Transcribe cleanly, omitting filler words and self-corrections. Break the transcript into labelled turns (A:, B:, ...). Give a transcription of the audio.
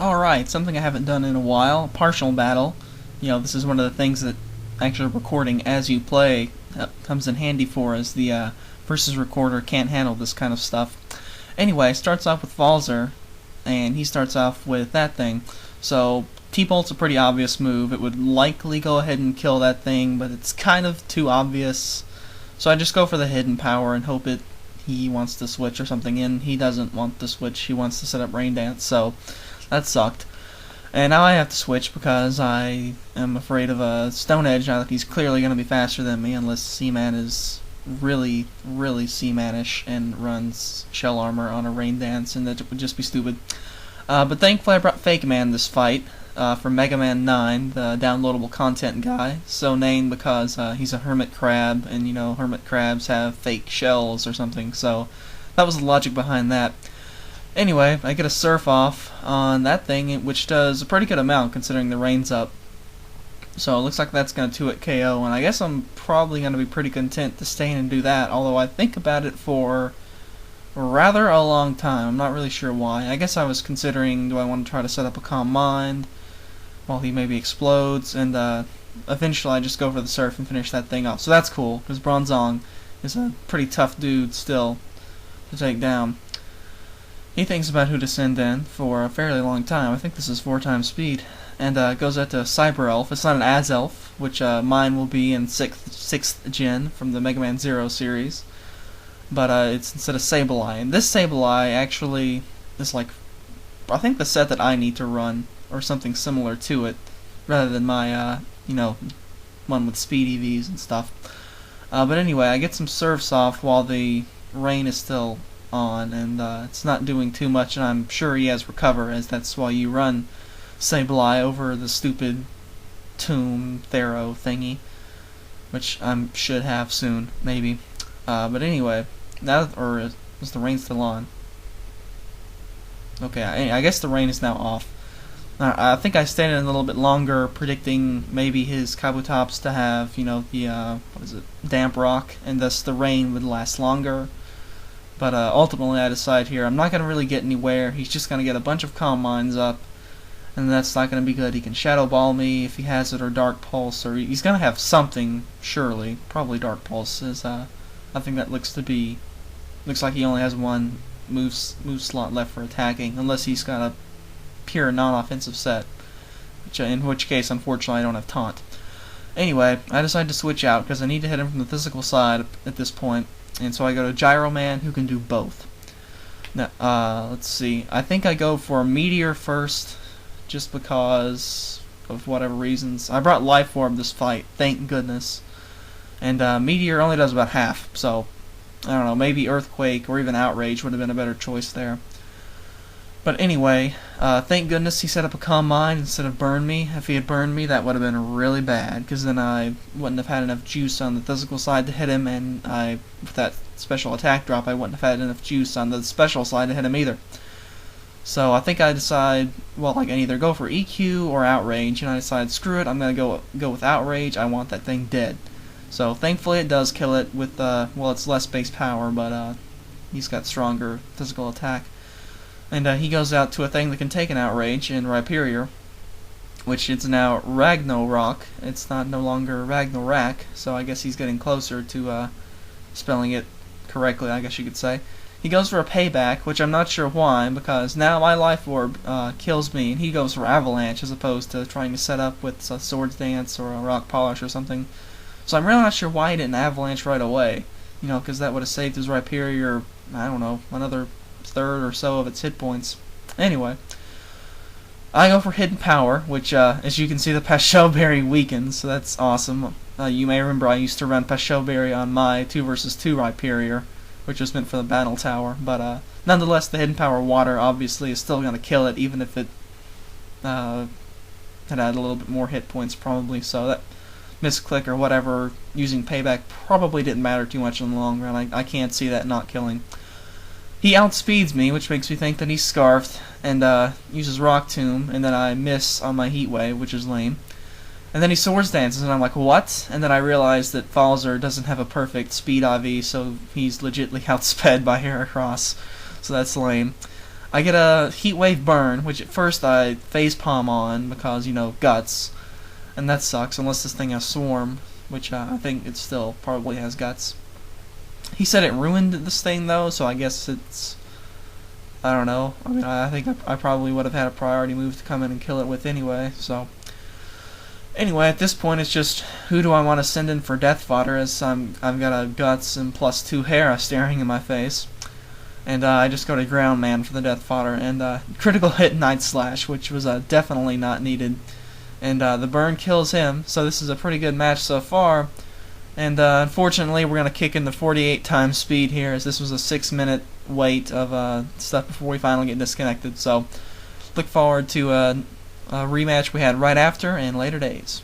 A: Alright, something I haven't done in a while, partial battle. This is one of the things that actually recording as you play comes in handy for, as the versus recorder can't handle this kind of stuff. Anyway, starts off with Falzer, and he starts off with that thing. So, T-Bolt's a pretty obvious move. It would likely go ahead and kill that thing, but it's kind of too obvious. So I just go for the hidden power and hope he wants to switch or something in. He doesn't want to switch, he wants to set up Rain Dance, so that sucked. And now I have to switch because I am afraid of a Stone Edge now that he's clearly going to be faster than me, unless Cman is really, really Cmanish and runs Shell Armor on a Rain Dance, and that would just be stupid. But thankfully I brought Fake Man this fight from Mega Man 9, the downloadable content guy, so named because he's a hermit crab, and hermit crabs have fake shells or something, so that was the logic behind that. Anyway, I get a Surf off on that thing, which does a pretty good amount considering the rain's up. So it looks like that's going to 2-hit KO, and I guess I'm probably going to be pretty content to stay in and do that, although I think about it for rather a long time. I'm not really sure why. I guess I was considering, do I want to try to set up a Calm Mind while he maybe explodes, and eventually I just go for the Surf and finish that thing off. So that's cool, because Bronzong is a pretty tough dude still to take down. He thinks about who to send in for a fairly long time. I think this is 4 times speed. And goes out to Cyber Elf. It's not an As-Elf, which mine will be in 6th gen from the Mega Man 0 series. But it's instead of Sableye. And this Sableye actually is like, I think the set that I need to run, or something similar to it, rather than my, one with speed EVs and stuff. But anyway, I get some Surfs off while the rain is still on, and it's not doing too much, and I'm sure he has Recover, as that's why you run Sableye over the stupid Tomb Thero thingy, which I should have soon, maybe. But anyway, is the rain still on? Okay, I guess the rain is now off. I think I stayed in a little bit longer, predicting maybe his Kabutops to have, the, damp rock, and thus the rain would last longer. But ultimately I decide here I'm not going to really get anywhere. He's just going to get a bunch of Calm Minds up, and that's not going to be good. He can Shadow Ball me if he has it, or Dark Pulse, or he's going to have something, surely. Probably Dark Pulse is, I think that looks like he only has one move slot left for attacking, unless he's got a pure non-offensive set, in which case, unfortunately, I don't have Taunt. Anyway, I decide to switch out, because I need to hit him from the physical side at this point. And so I go to Gyro Man, who can do both. Now, let's see. I think I go for Meteor first, just because of whatever reasons. I brought Life Orb this fight, thank goodness. And Meteor only does about half, so I don't know, maybe Earthquake or even Outrage would have been a better choice there. But anyway, thank goodness he set up a Calm Mind instead of Burn Me. If he had burned me, that would have been really bad, because then I wouldn't have had enough juice on the physical side to hit him, and with that special attack drop, I wouldn't have had enough juice on the special side to hit him either. So I think I decide, well, I can either go for EQ or Outrage, and I decide, screw it, I'm going to go with Outrage. I want that thing dead. So thankfully it does kill it with, well, it's less base power, but he's got stronger physical attack. And he goes out to a thing that can take an Outrage in Rhyperior, which is now Ragnarok. It's no longer Ragnarak, so I guess he's getting closer to spelling it correctly, I guess you could say. He goes for a Payback, which I'm not sure why, because now my Life Orb kills me, and he goes for Avalanche as opposed to trying to set up with a Swords Dance or a Rock Polish or something. So I'm really not sure why he didn't Avalanche right away, because that would have saved his Rhyperior, I don't know, another third or so of its hit points. Anyway, I go for Hidden Power, which, as you can see, the Pastel Berry weakens, so that's awesome. You may remember I used to run Pastel Berry on my 2 vs 2 Rhyperior, which was meant for the Battle Tower, but nonetheless, the Hidden Power Water obviously is still going to kill it, even if it had a little bit more hit points, probably, so that misclick or whatever using Payback probably didn't matter too much in the long run. I can't see that not killing. He outspeeds me, which makes me think that he's Scarfed, and uses Rock Tomb, and then I miss on my Heat Wave, which is lame. And then he Swords Dances, and I'm like, what? And then I realize that Falzer doesn't have a perfect speed IV, so he's legitly outsped by Heracross, so that's lame. I get a heat wave burn, which at first I facepalm on because, you know, guts, and that sucks unless this thing has swarm, which I think it still probably has guts. He said it ruined this thing though, so I guess it's, I don't know. I mean, I think I probably would have had a priority move to come in and kill it with anyway. So anyway, at this point it's just who do I want to send in for death fodder, as I've got a guts and +2 Hera staring in my face. And I just go to Ground Man for the death fodder, and critical hit Night Slash, which was definitely not needed. And the burn kills him, so this is a pretty good match so far. And unfortunately, we're going to kick in the 48 times speed here, as this was a 6-minute wait of stuff before we finally get disconnected. So look forward to a rematch we had right after in later days.